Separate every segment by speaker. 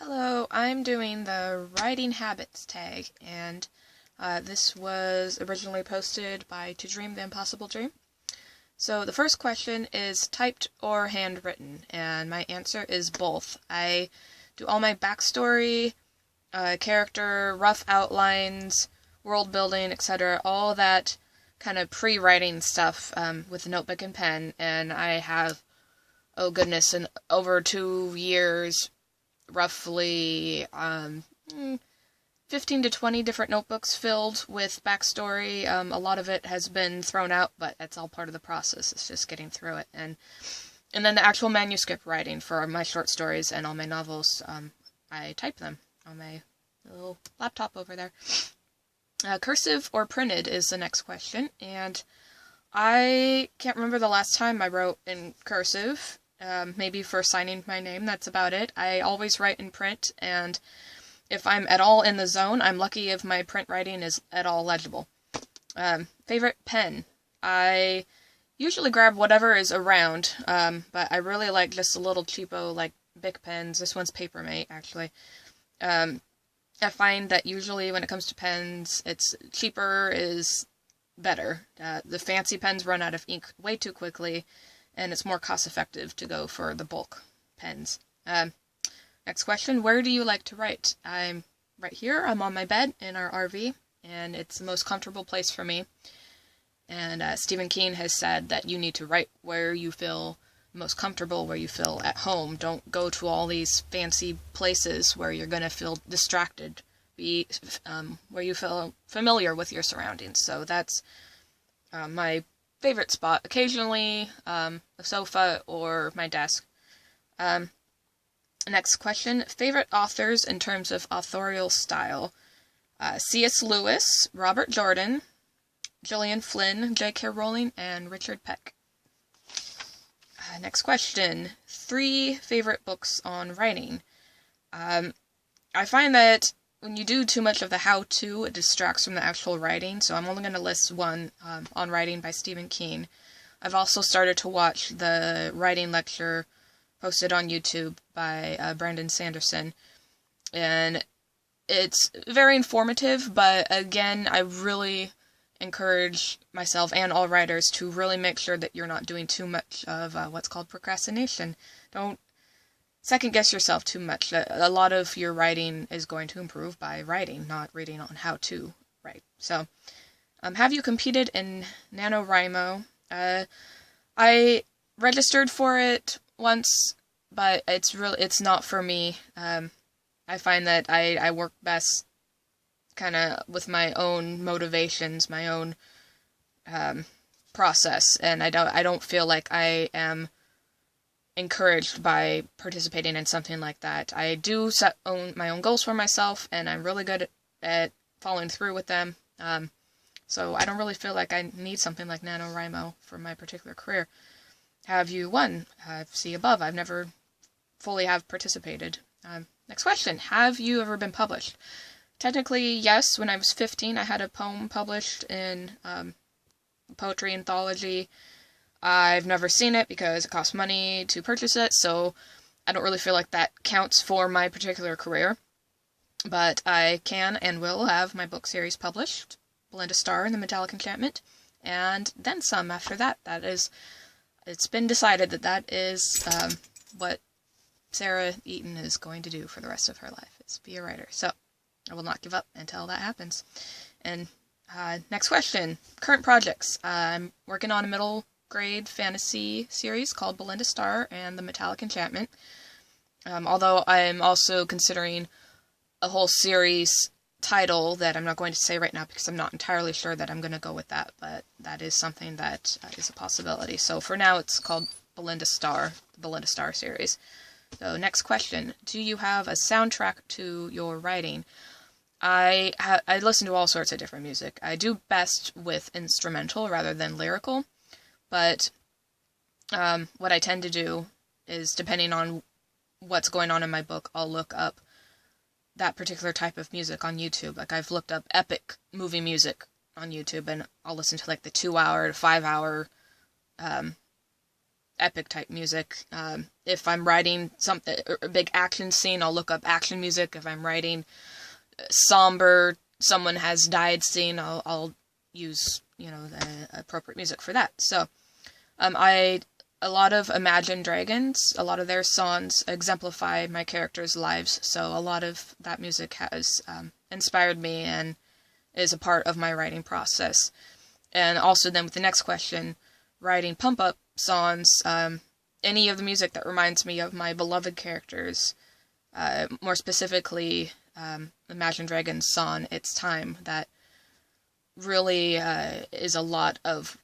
Speaker 1: Hello, I'm doing the writing habits tag, and this was originally posted by To Dream the Impossible Dream. So the first question is typed or handwritten, and my answer is both. I do all my backstory, character, rough outlines, world building, etc., all that kind of pre-writing stuff with a notebook and pen, and I have, oh goodness, in over 2 years, roughly 15 to 20 different notebooks filled with backstory. A lot of it has been thrown out, but that's all part of the process. It's just getting through it. And then the actual manuscript writing for my short stories and all my novels, I type them on my little laptop over there. Cursive or printed is the next question, and I can't remember the last time I wrote in cursive. Maybe for signing my name, that's about it. I always write in print, and if I'm at all in the zone, I'm lucky if my print writing is at all legible. Favorite pen? I usually grab whatever is around, but I really like just a little cheapo, like, Bic pens. This one's Papermate, actually. I find that usually when it comes to pens, it's cheaper is better. The fancy pens run out of ink way too quickly, and it's more cost-effective to go for the bulk pens. Next question, where do you like to write? I'm right here. I'm on my bed in our RV, and it's the most comfortable place for me. And Stephen King has said that you need to write where you feel most comfortable, where you feel at home. Don't go to all these fancy places where you're going to feel distracted. Be where you feel familiar with your surroundings. So that's my favorite spot. Occasionally, a sofa or my desk. Next question. Favorite authors in terms of authorial style? C.S. Lewis, Robert Jordan, Gillian Flynn, J.K. Rowling, and Richard Peck. Next question. 3 favorite books on writing. I find that when you do too much of the how-to, it distracts from the actual writing, so I'm only going to list one, On Writing by Stephen King. I've also started to watch the writing lecture posted on YouTube by Brandon Sanderson, and it's very informative, but again, I really encourage myself and all writers to really make sure that you're not doing too much of what's called procrastination. Don't second-guess yourself too much. A lot of your writing is going to improve by writing, not reading on how to write. So, have you competed in NaNoWriMo? I registered for it once, but it's not for me. I find that I work best kind of with my own motivations, my own process, and I don't feel like I am encouraged by participating in something like that. I do set my own goals for myself, and I'm really good at following through with them. So I don't really feel like I need something like NaNoWriMo for my particular career. Have you won? See above. I've never fully have participated. Next question. Have you ever been published? Technically, yes. When I was 15, I had a poem published in a poetry anthology. I've never seen it because it costs money to purchase it, so I don't really feel like that counts for my particular career. But I can and will have my book series published, Belinda Starr and the Metallic Enchantment, and then some after that. It's been decided that is what Sarah Eaton is going to do for the rest of her life, is be a writer. So I will not give up until that happens. And next question. Current projects. I'm working on a middle grade fantasy series called Belinda Starr and the Metallic Enchantment. Although I'm also considering a whole series title that I'm not going to say right now because I'm not entirely sure that I'm going to go with that, but that is something that is a possibility. So for now it's called Belinda Starr, the Belinda Starr series. So next question. Do you have a soundtrack to your writing? I listen to all sorts of different music. I do best with instrumental rather than lyrical. But what I tend to do is, depending on what's going on in my book, I'll look up that particular type of music on YouTube. Like, I've looked up epic movie music on YouTube, and I'll listen to, like, the 2-hour to 5-hour epic type music. If I'm writing something, a big action scene, I'll look up action music. If I'm writing somber, someone has died scene, I'll use, the appropriate music for that. So, a lot of Imagine Dragons, a lot of their songs exemplify my characters' lives, so a lot of that music has inspired me and is a part of my writing process. And also then with the next question, writing pump-up songs, any of the music that reminds me of my beloved characters, more specifically Imagine Dragons' song, It's Time, that really is a lot of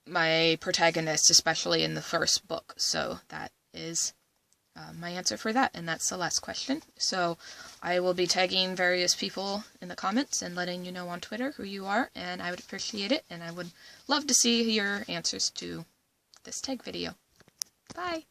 Speaker 1: my protagonist, especially in the first book. So that is my answer for that, and that's the last question. So I will be tagging various people in the comments and letting you know on Twitter who you are, and I would appreciate it, and I would love to see your answers to this tag video. Bye!